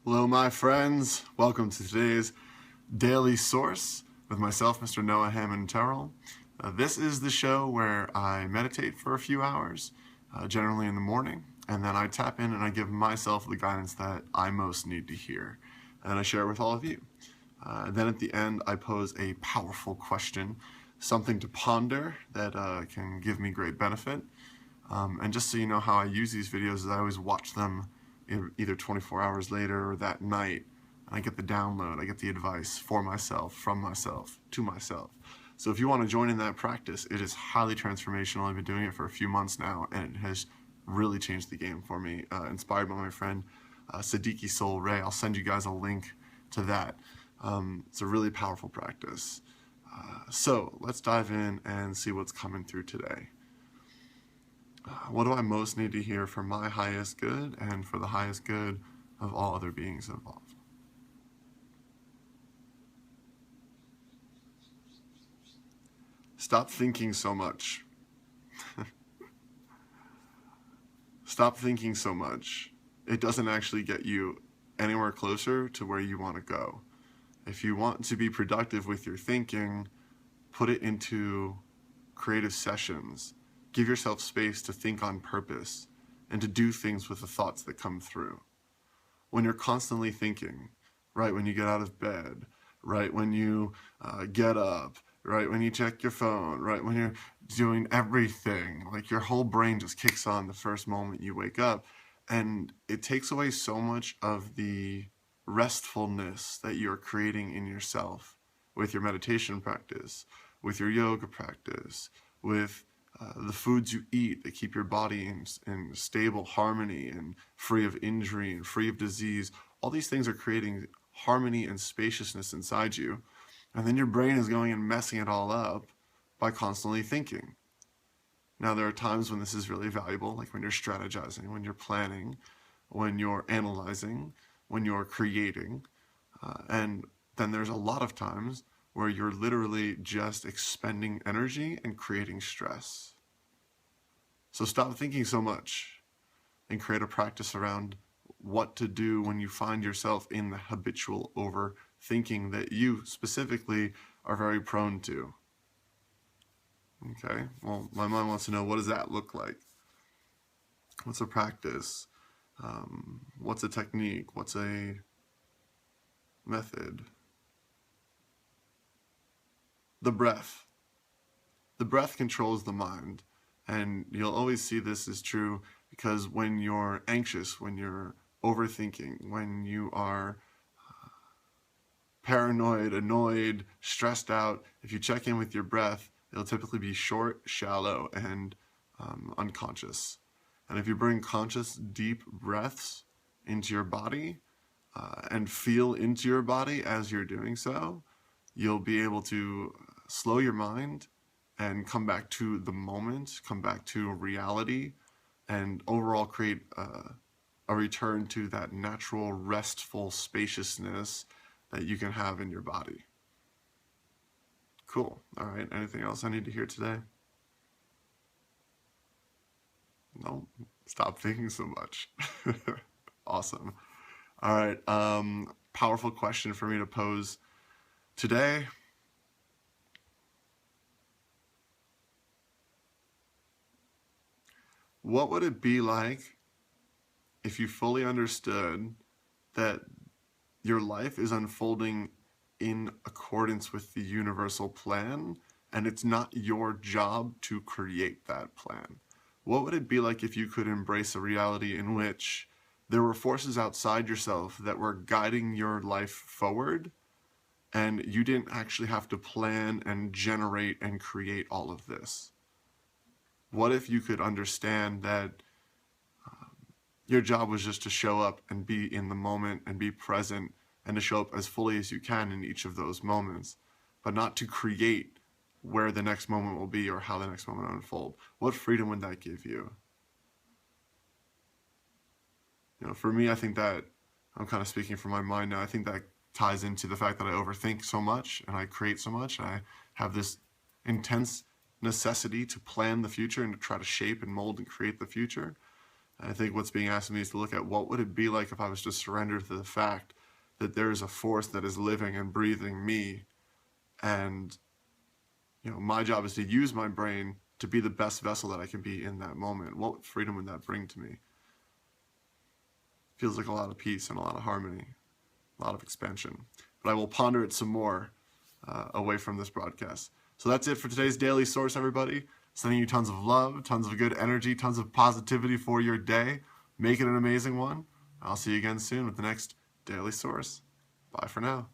Hello, my friends. Welcome to today's Daily Source with myself, Mr. Noah Hammond Terrell. This is the show where I meditate for a few hours, generally in the morning, and then I tap in and I give myself the guidance that I most need to hear, and I share with all of you. Then at the end, I pose a powerful question, something to ponder that can give me great benefit. And just so you know how I use these videos is I always watch them either 24 hours later or that night, and I get the download, I get the advice for myself, from myself, to myself. So if you want to join in that practice, it is highly transformational. I've been doing it for a few months now, and it has really changed the game for me. Inspired by my friend Siddiqui Soul Ray. I'll send you guys a link to that. It's a really powerful practice. So let's dive in and see what's coming through today. What do I most need to hear for my highest good and for the highest good of all other beings involved? Stop thinking so much. Stop thinking so much. It doesn't actually get you anywhere closer to where you want to go. If you want to be productive with your thinking, put it into creative sessions. Give yourself space to think on purpose and to do things with the thoughts that come through. When you're constantly thinking, right when you get out of bed, right when you get up, right when you check your phone, right when you're doing everything, like your whole brain just kicks on the first moment you wake up, and it takes away so much of the restfulness that you're creating in yourself with your meditation practice, with your yoga practice, with the foods you eat that keep your body in stable harmony and free of injury and free of disease. All these things are creating harmony and spaciousness inside you. And then your brain is going and messing it all up by constantly thinking. Now, there are times when this is really valuable, like when you're strategizing, when you're planning, when you're analyzing, when you're creating. And then there's a lot of times where you're literally just expending energy and creating stress. So stop thinking so much and create a practice around what to do when you find yourself in the habitual overthinking that you specifically are very prone to. Okay, well, my mind wants to know, what does that look like? What's a practice? What's a technique? What's a method? The breath. The breath controls the mind. And you'll always see this is true because when you're anxious, when you're overthinking, when you are paranoid, annoyed, stressed out, if you check in with your breath, it'll typically be short, shallow, and unconscious. And if you bring conscious, deep breaths into your body and feel into your body as you're doing so, you'll be able to slow your mind and come back to the moment, come back to reality, and overall create a return to that natural, restful spaciousness that you can have in your body. Cool. All right. Anything else I need to hear today? No? Stop thinking so much. Awesome. All right. Powerful question for me to pose today. What would it be like if you fully understood that your life is unfolding in accordance with the universal plan, and it's not your job to create that plan? What would it be like if you could embrace a reality in which there were forces outside yourself that were guiding your life forward, and you didn't actually have to plan and generate and create all of this? What if you could understand that your job was just to show up and be in the moment and be present and to show up as fully as you can in each of those moments, but not to create where the next moment will be or how the next moment will unfold? What freedom would that give you? You know, for me, I think that, I'm kind of speaking from my mind now, I think that ties into the fact that I overthink so much and I create so much, and I have this intense necessity to plan the future and to try to shape and mold and create the future. And I think what's being asked of me is to look at what would it be like if I was to surrender to the fact that there is a force that is living and breathing me, and my job is to use my brain to be the best vessel that I can be in that moment. What freedom would that bring to me? Feels like a lot of peace and a lot of harmony, a lot of expansion. But I will ponder it some more away from this broadcast. So that's it for today's Daily Source, everybody. Sending you tons of love, tons of good energy, tons of positivity for your day. Make it an amazing one. I'll see you again soon with the next Daily Source. Bye for now.